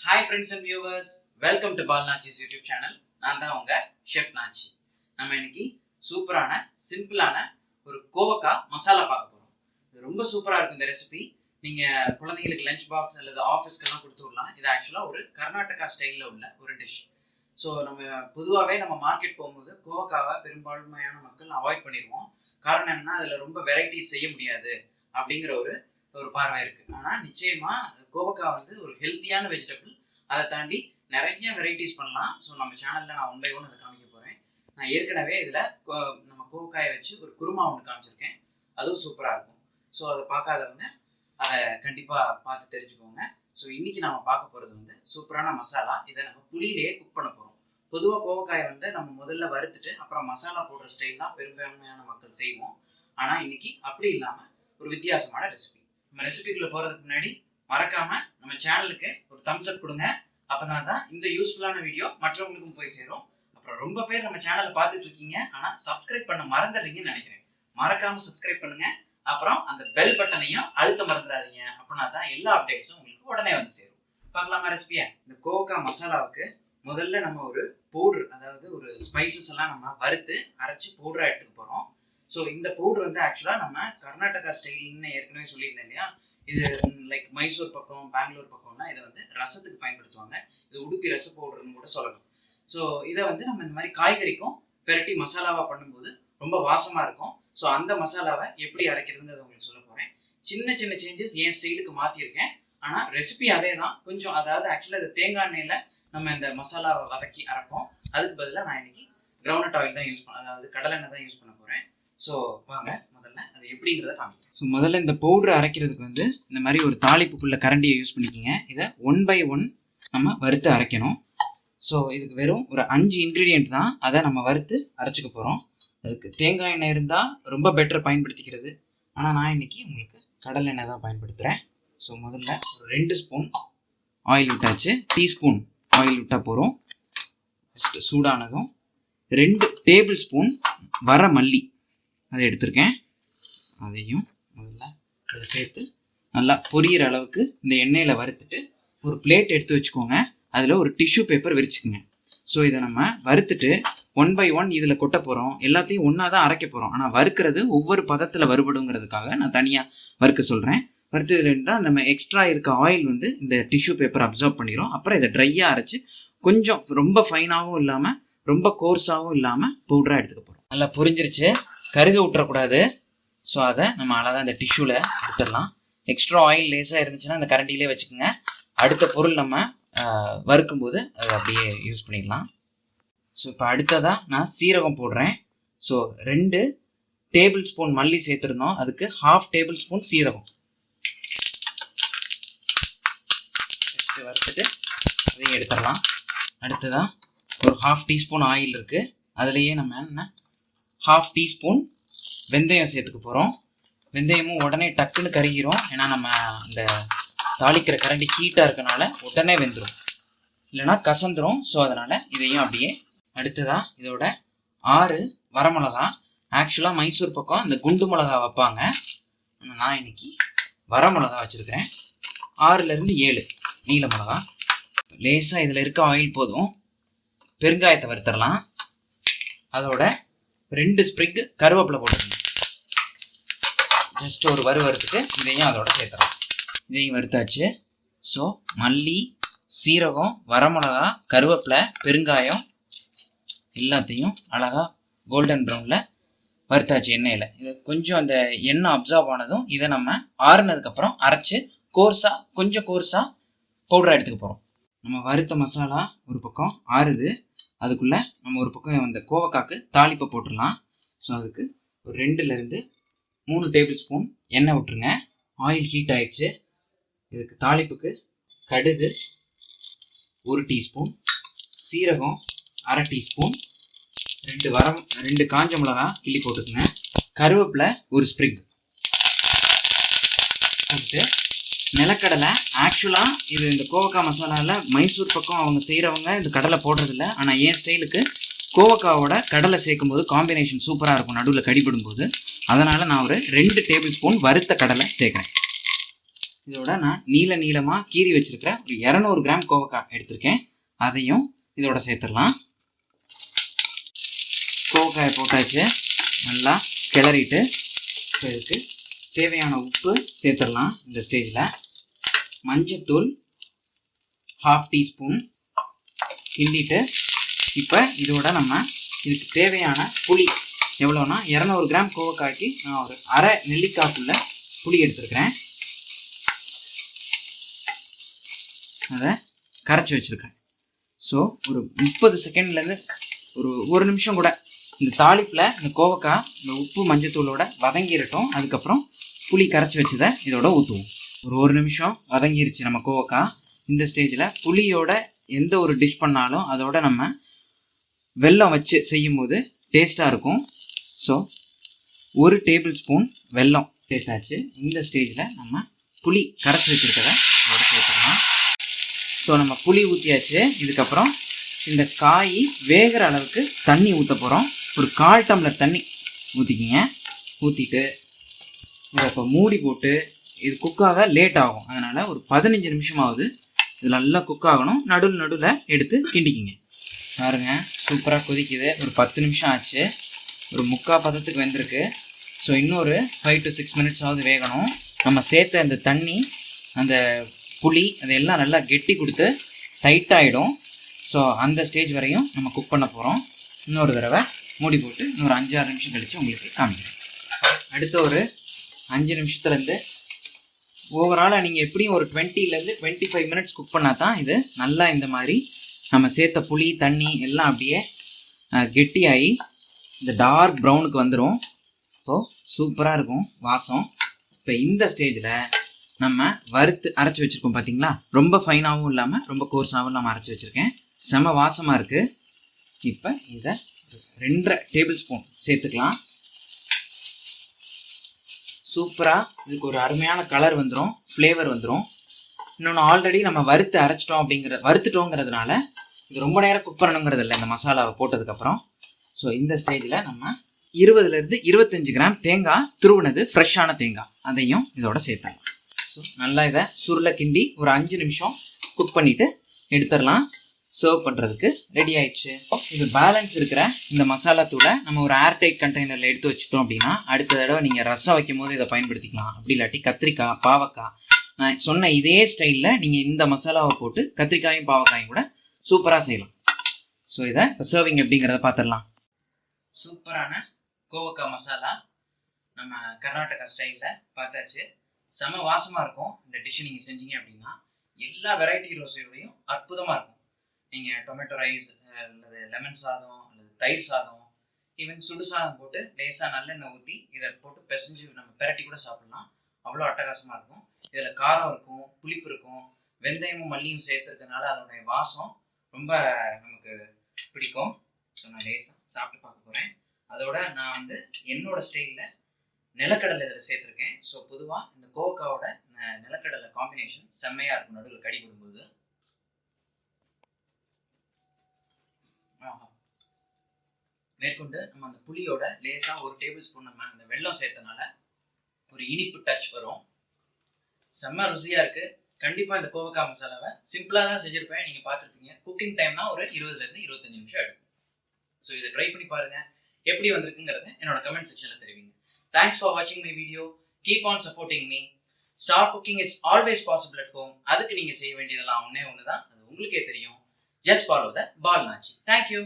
Hi friends and viewers, welcome to Nachi's YouTube channel. நான் தான் உங்க ஷெஃப் நாச்சி. நம்ம இன்னைக்கு சூப்பரான சிம்பிளான ஒரு கோவக்கா மசாலா பார்க்க போறோம். இது ரொம்ப சூப்பரா இருக்கும் இந்த ரெசிபி. நீங்க குழந்தைகளுக்கு லஞ்ச் பாக்ஸ் அல்லது ஆஃபீஸ்க்கெல்லாம் கொடுத்து விடலாம். இது ஆக்சுவலா ஒரு கர்நாடகா ஸ்டைல்ல உள்ள ஒரு டிஷ். ஸோ நம்ம பொதுவாகவே நம்ம மார்க்கெட் போகும்போது கோவக்காவை பெரும்பான்மையான மக்கள் அவாய்ட் பண்ணிடுவோம். காரணம் என்னன்னா அதில் ரொம்ப வெரைட்டிஸ் செய்ய முடியாது அப்படிங்கிற ஒரு பார்வை இருக்கு. ஆனால் நிச்சயமா கோவக்காய் வந்து ஒரு ஹெல்த்தியான வெஜிடபிள். அதை தாண்டி நிறைய வெரைட்டிஸ் பண்ணலாம். ஸோ நம்ம சேனலில் நான் ஒன் பை ஒன் அதை காமிக்க போகிறேன். நான் ஏற்கனவே இதில் நம்ம கோவக்காயை வச்சு ஒரு குருமா ஒன்று காமிச்சிருக்கேன். அதுவும் சூப்பராக இருக்கும். ஸோ அதை பார்க்காதவங்க அதை கண்டிப்பாக பார்த்து தெரிஞ்சுக்கோங்க. ஸோ இன்னைக்கு நம்ம பார்க்க போகிறது வந்து சூப்பரான மசாலா. இதை நம்ம புளியிலேயே குக் பண்ண போகிறோம். பொதுவாக கோவக்காயை வந்து நம்ம முதல்ல வறுத்துட்டு அப்புறம் மசாலா போடுற ஸ்டைல் தான் பெரும்பான்மையான மக்கள் செய்வோம். ஆனால் இன்னைக்கு அப்படி இல்லாமல் ஒரு வித்தியாசமான ரெசிபி. நம்ம ரெசிபிக்குள்ள போகிறதுக்கு முன்னாடி மறக்காம நம்ம சேனலுக்கு ஒரு தம்ஸ் அப் கொடுங்க. அப்பனா தான் இந்த யூஸ்ஃபுல்லான வீடியோ மற்றவங்களுக்கும் போய் சேரும். அப்புறம் ரொம்ப பேர் நம்ம சேனலை பார்த்துட்டு இருக்கீங்க, ஆனால் சப்ஸ்கிரைப் பண்ண மறந்துடுறீங்கன்னு நினைக்கிறேன். மறக்காம சப்ஸ்கிரைப் பண்ணுங்க. அப்புறம் அந்த பெல் பட்டனையும் அழுத்த மறந்துடாதீங்க. அப்படின்னா தான் எல்லா அப்டேட்ஸும் உங்களுக்கு உடனே வந்து சேரும். பார்க்கலாமா ரெசிபியா? இந்த கோவக்காய் மசாலாவுக்கு முதல்ல நம்ம ஒரு பவுடர், அதாவது ஒரு ஸ்பைசஸ் எல்லாம் நம்ம வறுத்து அரைச்சி பவுடரா எடுத்துக்க போறோம். ஸோ இந்த பவுடர் வந்து ஆக்சுவலாக நம்ம கர்நாடகா ஸ்டைல்னு ஏற்கனவே சொல்லியிருந்தேன் இல்லையா? இது லைக் மைசூர் பக்கம், பெங்களூர் பக்கம்னா இதை வந்து ரசத்துக்கு பயன்படுத்துவாங்க. இது உடுப்பி ரச பவுடர்னு கூட சொல்லலாம். ஸோ இதை வந்து நம்ம இந்த மாதிரி காய்கறிக்கும் பெரட்டி மசாலாவாக பண்ணும்போது ரொம்ப வாசமாக இருக்கும். ஸோ அந்த மசாலாவை எப்படி அரைக்கிறதுன்னு உங்களுக்கு சொல்ல போகிறேன். சின்ன சின்ன சேஞ்சஸ் என் ஸ்டைலுக்கு மாற்றிருக்கேன். ஆனால் ரெசிபி அதே தான். கொஞ்சம் அதாவது ஆக்சுவலாக இது தேங்காய் எண்ணெயில் நம்ம இந்த மசாலாவை வதக்கி அரைப்போம். அதுக்கு பதிலாக நான் இன்னைக்கு கிரவுண்ட் ஆயில் தான் யூஸ் பண்ண, அதாவது கடலெண்ணெய் தான் யூஸ் பண்ண போகிறேன். ஸோ வாங்க முதல்ல அது எப்படிங்கிறத காமிக்கிறேன். ஸோ முதல்ல இந்த பவுடர் அரைக்கிறதுக்கு வந்து இந்த மாதிரி ஒரு தாளிப்புக்குள்ள கரண்டியை யூஸ் பண்ணிக்கிங்க. இதை 1 by 1 நம்ம வறுத்து அரைக்கணும். ஸோ இதுக்கு வெறும் ஒரு 5 இன்க்ரீடியன்ட் தான். அதை நம்ம வறுத்து அரைச்சிக்க போகிறோம். அதுக்கு தேங்காய் எண்ணெய் இருந்தால் ரொம்ப பெட்டர் பயன்படுத்திக்கிறது. ஆனால் நான் இன்னைக்கு உங்களுக்கு கடலை எண்ணெய் தான் பயன்படுத்துகிறேன். ஸோ முதல்ல ஒரு 2 ஸ்பூன் ஆயில் விட்டாச்சு. டீஸ்பூன் ஆயில் விட்டால் போகிறோம். ஃபஸ்ட்டு சூடானதும் 2 டேபிள் ஸ்பூன் வர மல்லி அதை எடுத்திருக்கேன். அதையும் முதல்ல அதை சேர்த்து நல்லா பொரியிற அளவுக்கு இந்த எண்ணெயில் வறுத்துட்டு ஒரு பிளேட் எடுத்து வச்சுக்கோங்க. அதில் ஒரு டிஷ்யூ பேப்பர் விரிச்சுக்குங்க. ஸோ இதை நம்ம வறுத்துட்டு 1 by 1 இதில் கொட்ட போகிறோம். எல்லாத்தையும் ஒன்றா தான் அரைக்க போகிறோம். ஆனால் வறுக்கிறது ஒவ்வொரு பதத்தில் வறுபடுங்கிறதுக்காக நான் தனியாக வறுக்க சொல்கிறேன். வறுத்ததுலன்னா நம்ம எக்ஸ்ட்ரா இருக்க ஆயில் வந்து இந்த டிஷ்யூ பேப்பர் அப்சர்வ் பண்ணிடும். அப்புறம் இதை ட்ரையாக அரைச்சி கொஞ்சம் ரொம்ப ஃபைனாகவும் இல்லாமல் ரொம்ப கோர்ஸாகவும் இல்லாமல் பவுடராக எடுத்துக்க போகிறோம். நல்லா புரிஞ்சிருச்சு. கருக விட்டுறக்கூடாது. ஸோ அதை நம்ம அழகாக இந்த டிஷ்யூவில் எடுத்துடலாம். எக்ஸ்ட்ரா ஆயில் லேஸாக இருந்துச்சுன்னா அந்த கரண்டிலே வச்சுக்கோங்க. அடுத்த பொருள் நம்ம வறுக்கும்போது அதை அப்படியே யூஸ் பண்ணிடலாம். ஸோ இப்போ அடுத்ததாக நான் சீரகம் போடுறேன். ஸோ 2 டேபிள் ஸ்பூன் மல்லி சேர்த்துருந்தோம். அதுக்கு 1/2 டேபிள் ஸ்பூன் சீரகம் ஃபஸ்ட்டு வறுத்துட்டு அதையும் எடுத்துடலாம். அடுத்ததாக ஒரு 1/2 டீஸ்பூன் ஆயில் இருக்குது. அதுலேயே நம்ம என்ன 1/2 டீஸ்பூன் வெந்தயம் சேர்த்துக்க போகிறோம். வெந்தயமும் உடனே டக்குன்னு கருகிரும். ஏன்னா நம்ம இந்த தாளிக்கிற கரண்டி ஹீட்டாக இருக்கனால உடனே வெந்துடும், இல்லைனா கசந்துரும். ஸோ அதனால் இதையும் அப்படியே. அடுத்ததாக இதோட 6 வரமிளகா. ஆக்சுவலாக மைசூர் பக்கம் இந்த குண்டு மிளகா வைப்பாங்க. நான் இன்னைக்கு வரமிளகா வச்சுருக்கிறேன். 6லேருந்து 7 நீல மிளகா. லேசாக இதில் இருக்க ஆயில் போதும். பெருங்காயத்தை வறுத்தரலாம். அதோட 2 ஸ்ப்ரிக் கருவேப்பிலை போட்டுருங்க. ஜஸ்ட் ஒரு வறுத்துட்டு இதையும் அதோட சேர்த்துறோம். இதையும் வறுத்தாச்சு. ஸோ மல்லி, சீரகம், வரமிளகா, கருவேப்பிலை, பெருங்காயம் எல்லாத்தையும் அழகாக கோல்டன் ப்ரௌனில் வறுத்தாச்சு எண்ணெயில். இது கொஞ்சம் அந்த எண்ணெய் அப்சர்வ் ஆனதும் இதை நம்ம ஆறுனதுக்கப்புறம் அரைச்சி கொஞ்சம் கோர்ஸாக பவுடராக எடுத்துக்க போகிறோம். நம்ம வறுத்த மசாலா ஒரு பக்கம் ஆறுது. அதுக்குள்ளே நம்ம ஒரு பக்கம் அந்த கோவக்காய்க்கு தாளிப்பை போட்டுடலாம். ஸோ அதுக்கு ஒரு 2லேருந்து 3 டேபிள் ஸ்பூன் எண்ணெய் விட்டுருங்க. ஆயில் ஹீட் ஆயிடுச்சு. இதுக்கு தாளிப்புக்கு கடுகு 1 டீஸ்பூன், சீரகம் 1/2 டீஸ்பூன், 2 காஞ்ச மிளகா கிள்ளி போட்டுக்குங்க, கருவேப்பிலை 1 ஸ்ப்ரிக் போட்டு நிலக்கடலை. ஆக்சுவலாக இது இந்த கோவக்காய் மசாலாவில் மைசூர் பக்கம் அவங்க செய்கிறவங்க இந்த கடலை போடுறதில்ல. ஆனால் என் ஸ்டைலுக்கு கோவக்காவோட கடலை சேர்க்கும் போது காம்பினேஷன் சூப்பராக இருக்கும் நடுவில் கடிபடும் போது. அதனால் நான் ஒரு 2 டேபிள் ஸ்பூன் வறுத்த கடலை சேர்க்குறேன். இதோட நான் நீளமாக கீறி வச்சிருக்கிற ஒரு 200 கிராம் கோவக்காய் எடுத்திருக்கேன். அதையும் இதோட சேர்த்துடலாம். கோவக்காயை போட்டாச்சு, நல்லா கிளறிட்டு இதுக்கு தேவையான உப்பு சேர்த்துடலாம். இந்த ஸ்டேஜில் மஞ்சத்தூள் 1/2 டீஸ்பூன் கிண்டிட்டு இப்போ இதோட நம்ம இதுக்கு தேவையான புளி எவ்வளோனா 200 கிராம் கோவக்காய்க்கு நான் ஒரு அரை நெல்லிக்காய்க்குள்ள புளி எடுத்துருக்கிறேன். அதை கரைச்சி வச்சுருக்கேன். ஸோ ஒரு 30 செகண்ட்லேருந்து ஒரு நிமிஷம் கூட இந்த தாளிப்பில் இந்த கோவக்காய் இந்த உப்பு மஞ்சத்தூளோட வதங்கிடட்டும். அதுக்கப்புறம் புளி கரைச்சி வச்சதை இதோட ஊற்றுவோம். ஒரு நிமிஷம் வதங்கிருச்சு நம்ம கோவக்காய். இந்த ஸ்டேஜில் புளியோட எந்த ஒரு டிஷ் பண்ணாலும் அதோட நம்ம வெல்லம் வச்சு செய்யும்போது டேஸ்ட்டாக இருக்கும். ஸோ 1 டேபிள் ஸ்பூன் வெல்லம் சேர்த்தாச்சு. இந்த ஸ்டேஜில் நம்ம புளி கரைச்சி வச்சுருக்கதை இதோட சேர்த்துக்கலாம். ஸோ நம்ம புளி ஊற்றியாச்சு. இதுக்கப்புறம் இந்த காய் வேகிற அளவுக்கு தண்ணி ஊற்ற போகிறோம். ஒரு 1/4 டம்ளர் தண்ணி ஊற்றிக்கிங்க. ஊற்றிட்டு இதை இப்போ மூடி போட்டு இது குக்காக லேட் ஆகும். அதனால் ஒரு 15 நிமிஷமாவது இது நல்லா குக் ஆகணும். நடுவில் எடுத்து கிண்டிக்கிங்க. பாருங்க, சூப்பராக கொதிக்குது. ஒரு 10 நிமிஷம் ஆச்சு. ஒரு 3/4 பதத்துக்கு வெந்திருக்கு. ஸோ இன்னொரு 5 to 6 மினிட்ஸாவது வேகணும். நம்ம சேர்த்த அந்த தண்ணி அந்த புளி அதெல்லாம் நல்லா கெட்டி கொடுத்து டைட்டாகிடும். ஸோ அந்த ஸ்டேஜ் வரையும் நம்ம குக் பண்ண போகிறோம். இன்னொரு தடவை மூடி போட்டு இன்னொரு 5-6 நிமிஷம் கழித்து உங்களுக்கு காமிக்கிறேன். அடுத்த ஒரு 5 நிமிஷத்துலேருந்து ஓவராலாக நீங்கள் எப்படியும் ஒரு 20-லேருந்து 25 மினிட்ஸ் குக் பண்ணால் தான் இது நல்லா இந்த மாதிரி நம்ம சேர்த்த புளி தண்ணி எல்லாம் அப்படியே கெட்டியாகி இந்த டார்க் ப்ரௌனுக்கு வந்துடும். ஸோ சூப்பராக இருக்கும் வாசம். இப்போ இந்த ஸ்டேஜில் நம்ம வறுத்து அரைச்சி வச்சுருக்கோம் பார்த்தீங்களா, ரொம்ப ஃபைனாகவும் இல்லாமல் ரொம்ப கோர்ஸாகவும் இல்லாமல் அரைச்சி வச்சுருக்கேன். செம வாசமாக இருக்குது. இப்போ இதை 2.5 டேபிள் ஸ்பூன் சேர்த்துக்கலாம். சூப்பராக இதுக்கு ஒரு அருமையான கலர் வந்துடும், ஃப்ளேவர் வந்துடும். இன்னொன்று, ஆல்ரெடி நம்ம வறுத்துட்டோங்கிறதுனால இது ரொம்ப நேரம் குக் பண்ணணுங்கிறது இல்லை இந்த மசாலாவை போட்டதுக்கப்புறம். ஸோ இந்த ஸ்டேஜில் நம்ம 20-லேருந்து 25 கிராம் தேங்காய் துருவினது ஃப்ரெஷ்ஷான தேங்காய் அதையும் இதோட சேர்த்தலாம். ஸோ நல்லா இதை சுருளை கிண்டி ஒரு 5 நிமிஷம் குக் பண்ணிவிட்டு எடுத்துடலாம். சர்வ் பண்ணுறதுக்கு ரெடி ஆயிடுச்சு. இது பேலன்ஸ் இருக்கிற இந்த மசாலா தூளை நம்ம ஒரு ஏர்டைட் கண்டெய்னரில் எடுத்து வச்சுட்டோம் அப்படின்னா அடுத்த தடவை நீங்கள் ரசம் வைக்கும் போது இதை பயன்படுத்திக்கலாம். அப்படி இல்லாட்டி கத்திரிக்காய் பாவக்காய் நான் சொன்ன இதே ஸ்டைலில் நீங்கள் இந்த மசாலாவை போட்டு கத்திரிக்காயும் பாவக்காயும் கூட சூப்பராக செய்யலாம். ஸோ இதை இப்போ சர்விங் எப்படிங்கிறத பார்த்துடலாம். சூப்பரான கோவக்காய் மசாலா நம்ம கர்நாடகா ஸ்டைலில் பார்த்தாச்சு. செம வாசமாக இருக்கும். இந்த டிஷ்ஷை நீங்கள் செஞ்சீங்க அப்படின்னா எல்லா வெரைட்டி ரோசையோடையும் அற்புதமாக இருக்கும். நீங்கள் டொமேட்டோ ரைஸ் அல்லது லெமன் சாதம் அல்லது தயிர் சாதம் ஈவன் சுடு சாதம் போட்டு லேசாக நல்லெண்ணெய் ஊற்றி இதை போட்டு பிசைஞ்சு நம்ம பெரட்டி கூட சாப்பிட்லாம். அவ்வளோ அட்டகாசமாக இருக்கும். இதில் காரம் இருக்கும், புளிப்பு இருக்கும், வெந்தயமும் மல்லியும் சேர்த்துருக்கனால அதனுடைய வாசம் ரொம்ப நமக்கு பிடிக்கும். ஸோ நான் லேசாக சாப்பிட்டு பார்க்க போகிறேன். அதோட நான் என்னோட ஸ்டைலில் நிலக்கடலை இதில் சேர்த்துருக்கேன். ஸோ பொதுவாக இந்த கோவக்காவோட நிலக்கடலை காம்பினேஷன் செம்மையாக இருக்கும் நடுவில் கடி போடும்போது. மேற்கொண்டு நம்ம அந்த புளியோட லேசாக 1 டேபிள் ஸ்பூன் நம்ம அந்த வெல்லம் சேர்த்தனால ஒரு இனிப்பு டச் வரும். செம்ம ருசியாக இருக்குது. கண்டிப்பாக இந்த கோவக்காய் மசாலாவை சிம்பிளாக தான் செஞ்சுருப்பேன், நீங்கள் பார்த்துருப்பீங்க. குக்கிங் டைம்னா ஒரு 20-லேருந்து 25 நிமிஷம் எடுக்கும். ஸோ இதை ட்ரை பண்ணி பாருங்கள், எப்படி வந்திருக்குங்கிறத என்னோட கமெண்ட் செக்ஷனில் தெரிவிங்க. தேங்க்ஸ் ஃபார் வாட்சிங் my video. Keep on supporting me. Star cooking is always possible at home. அதுக்கு நீங்கள் செய்ய வேண்டியதெல்லாம் ஒன்று தான், அது உங்களுக்கே தெரியும். Just follow the ball Nachi. Thank you.